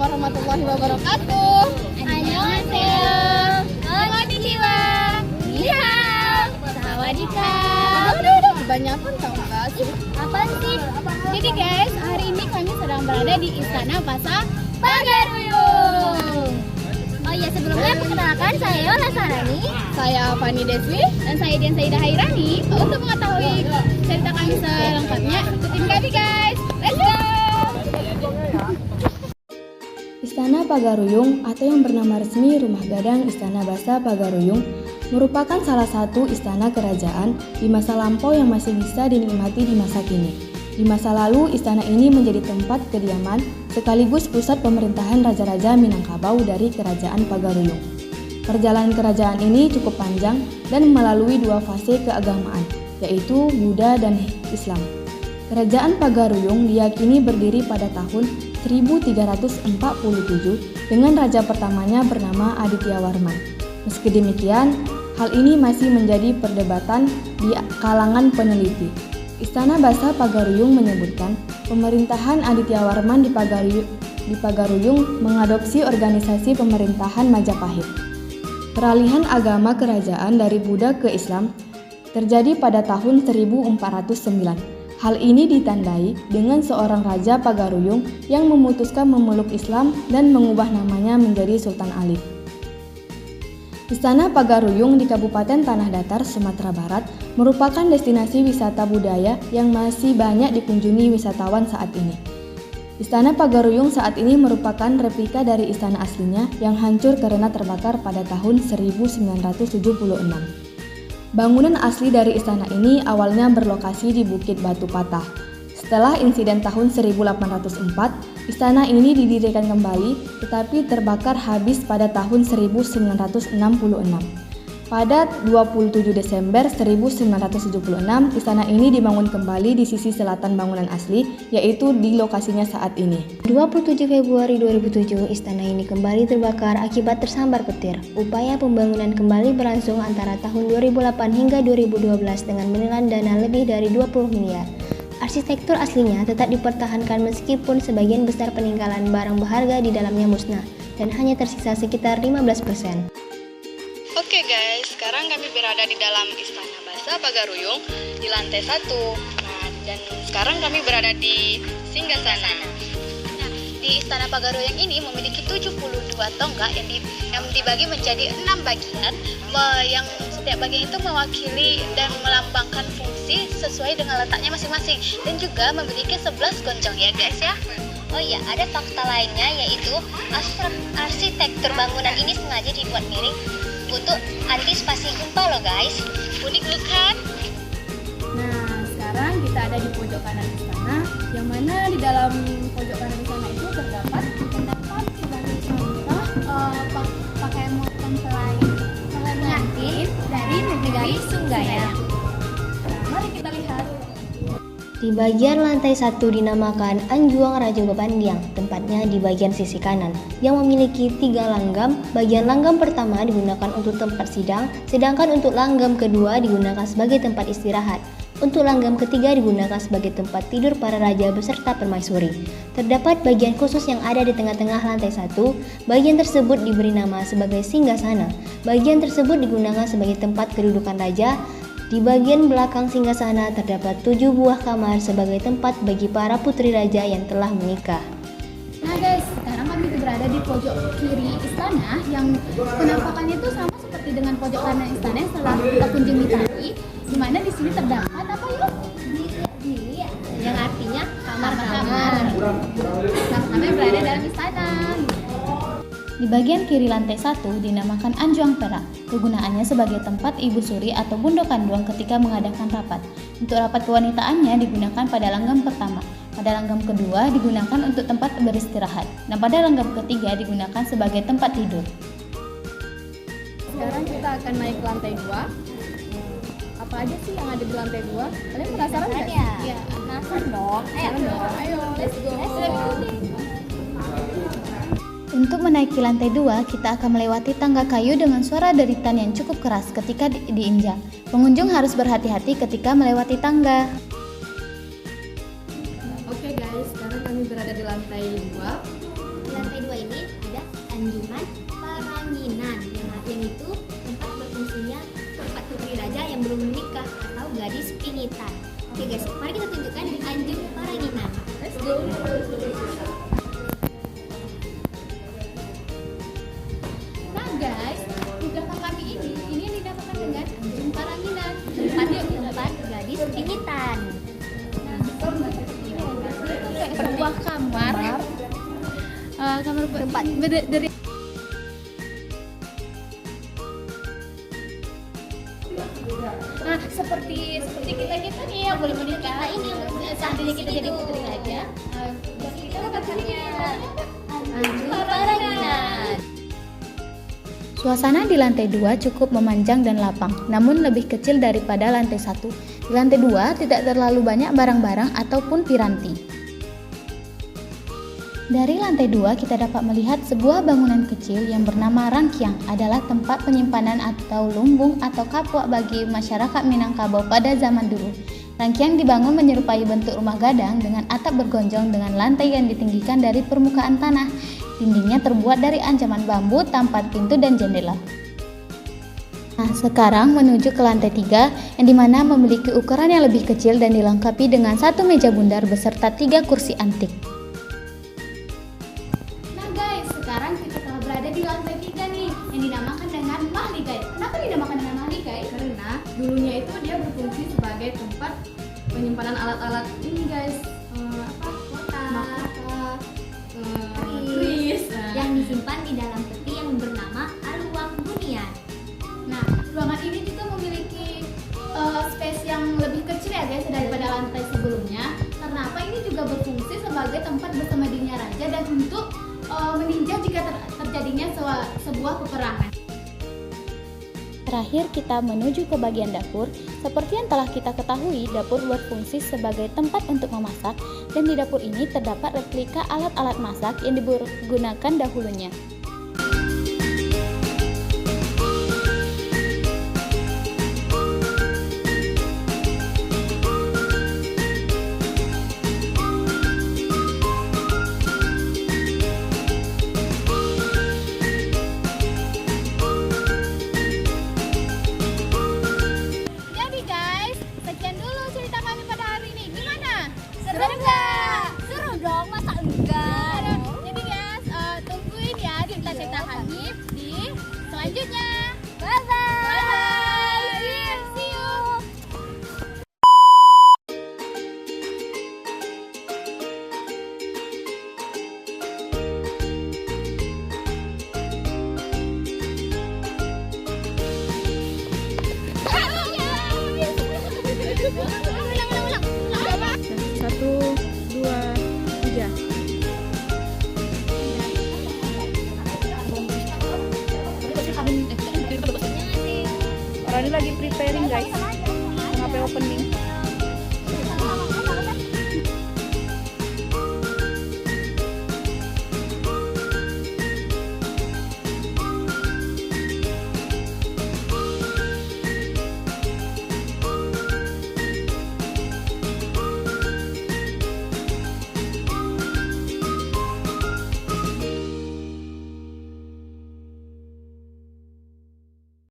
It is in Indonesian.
warahmatullahi wabarakatuh. Annyeonghaseyo. Konnichiwa. Ni hao. Sawadika. Udah, kebanyakan tau nggak sih? Apaan sih? Jadi guys, hari ini kami sedang berada di Istana Bahasa Pagaruyung. Oh iya, sebelumnya perkenalkan saya Yola Sarani. Saya Fani Deswi. Dan saya Dian Saidah Hairani. Untuk mengetahui cerita kami selengkapnya, ikutin kami guys. Let's go! Istana Pagaruyung atau yang bernama resmi Rumah Gadang Istana Bahasa Pagaruyung merupakan salah satu istana kerajaan di masa lampau yang masih bisa dinikmati di masa kini. Di masa lalu, istana ini menjadi tempat kediaman sekaligus pusat pemerintahan Raja-Raja Minangkabau dari Kerajaan Pagaruyung. Perjalanan kerajaan ini cukup panjang dan melalui dua fase keagamaan, yaitu Buddha dan Islam. Kerajaan Pagaruyung diyakini berdiri pada tahun 1347 dengan raja pertamanya bernama Adityawarman. Meski demikian, hal ini masih menjadi perdebatan di kalangan peneliti. Istana Bahasa Pagaruyung menyebutkan pemerintahan Adityawarman di Pagaruyung mengadopsi organisasi pemerintahan Majapahit. Peralihan agama kerajaan dari Buddha ke Islam terjadi pada tahun 1409. Hal ini ditandai dengan seorang raja Pagaruyung yang memutuskan memeluk Islam dan mengubah namanya menjadi Sultan Alif. Istana Pagaruyung di Kabupaten Tanah Datar, Sumatera Barat merupakan destinasi wisata budaya yang masih banyak dikunjungi wisatawan saat ini. Istana Pagaruyung saat ini merupakan replika dari istana aslinya yang hancur karena terbakar pada tahun 1976. Bangunan asli dari istana ini awalnya berlokasi di Bukit Batu Patah. Setelah insiden tahun 1804, istana ini didirikan kembali tetapi terbakar habis pada tahun 1966. Pada 27 Desember 1976, istana ini dibangun kembali di sisi selatan bangunan asli, yaitu di lokasinya saat ini. 27 Februari 2007, istana ini kembali terbakar akibat tersambar petir. Upaya pembangunan kembali berlangsung antara tahun 2008 hingga 2012 dengan menelan dana lebih dari 20 miliar. Arsitektur aslinya tetap dipertahankan meskipun sebagian besar peninggalan barang berharga di dalamnya musnah dan hanya tersisa sekitar 15%. Oke guys, sekarang kami berada di dalam Istana Bahasa Pagaruyung di lantai 1. Nah, dan sekarang kami berada di Singgasana. Nah, di Istana Pagaruyung ini memiliki 72 tonggak yang dibagi menjadi 6 bagian, yang setiap bagian itu mewakili dan melambangkan fungsi sesuai dengan letaknya masing-masing, dan juga memiliki 11 gonjong ya guys ya. Oh iya, ada fakta lainnya yaitu arsitektur bangunan ini sengaja dibuat miring untuk antisipasi gempa loh guys. Unik bukan? Nah, sekarang kita ada di pojok kanan istana, yang mana di dalam pojok kanan istana itu terdapat sebagai contoh pakaian mempelai pengantin dari negeri Sunggaya. Nah, mari kita lihat. Di bagian lantai 1 dinamakan Anjuang Raja Bepandiang, tempatnya di bagian sisi kanan, yang memiliki 3 langgam. Bagian langgam pertama digunakan untuk tempat sidang, sedangkan untuk langgam kedua digunakan sebagai tempat istirahat. Untuk langgam ketiga digunakan sebagai tempat tidur para raja beserta permaisuri. Terdapat bagian khusus yang ada di tengah-tengah lantai 1. Bagian tersebut diberi nama sebagai Singgasana. Bagian tersebut digunakan sebagai tempat kedudukan raja. Di bagian belakang singgasana terdapat 7 buah kamar sebagai tempat bagi para putri raja yang telah menikah. Nah guys, sekarang kami berada di pojok kiri istana yang penampakannya itu sama seperti dengan pojok kanan istana yang telah kita kunjungi tadi, di mana di sini terdapat apa yuk? Bilik, yang artinya kamar-kamar. Sama-sama yang berada dalam istana. Di bagian kiri lantai 1 dinamakan Anjuang Perak. Kegunaannya sebagai tempat ibu suri atau bundo kanduang ketika mengadakan rapat. Untuk rapat kewanitaannya digunakan pada langgam pertama. Pada langgam kedua digunakan untuk tempat beristirahat. Dan pada langgam ketiga digunakan sebagai tempat tidur. Sekarang kita akan naik ke lantai 2. Apa aja sih yang ada di lantai 2? Kalian penasaran nggak? Ya, penasaran dong. Ayo, let's go. Untuk menaiki lantai 2, kita akan melewati tangga kayu dengan suara deritan yang cukup keras ketika diinjak. Pengunjung harus berhati-hati ketika melewati tangga. Oke guys, sekarang kami berada di lantai 2. Di lantai 2 ini menikah atau gadis pingitan. Oke guys, mari kita tunjukkan di Anjung Paranginan. Let's go. Nah guys, di belakang kami ini yang dinamakan dengan Anjung Paranginan, tempat Gadis pingitan. sebuah kamar tempat dari seperti kita nih ya boleh menikah ini seandainya kita jadi putri raja kita katanya Anjung Paranginan. Suasana di lantai 2 cukup memanjang dan lapang, namun lebih kecil daripada lantai 1. Di lantai 2 tidak terlalu banyak barang-barang ataupun piranti. Dari lantai 2 kita dapat melihat sebuah bangunan kecil yang bernama Rangkiang, adalah tempat penyimpanan atau lumbung atau kapuak bagi masyarakat Minangkabau pada zaman dulu. Rangkiang dibangun menyerupai bentuk rumah gadang dengan atap bergonjong dengan lantai yang ditinggikan dari permukaan tanah. Dindingnya terbuat dari ancaman bambu tanpa pintu dan jendela. Nah, sekarang menuju ke lantai 3 yang dimana memiliki ukuran yang lebih kecil dan dilengkapi dengan satu meja bundar beserta 3 kursi antik. Nah guys, sekarang kita telah berada di lantai 3 nih yang dinamakan dengan Mahligai. Kenapa dinamakan dengan Mahligai? Karena dulunya itu dia berfungsi sebagai tempat penyimpanan alat-alat ini guys, mahkota, keris, Yang disimpan di dalam peti yang bernama Aluang Bunian. Nah, ruangan ini juga memiliki space yang lebih kecil ya guys daripada lantai sebelumnya. Karena apa? Ini juga berfungsi sebagai tempat bersemedinya raja dan untuk meninjau jika terjadinya sebuah peperangan. Terakhir kita menuju ke bagian dapur. Seperti yang telah kita ketahui, dapur berfungsi sebagai tempat untuk memasak dan di dapur ini terdapat replika alat-alat masak yang digunakan dahulunya. Jadi guys, sekian dulu cerita kami pada hari ini. Gimana? Seru nggak? Seru dong, masa enggak? Jadi guys, tungguin ya cerita-cerita kami di selanjutnya. Bye bye. See you. Satu, dua, tiga. Orang ini lagi preparing guys, ngapain opening.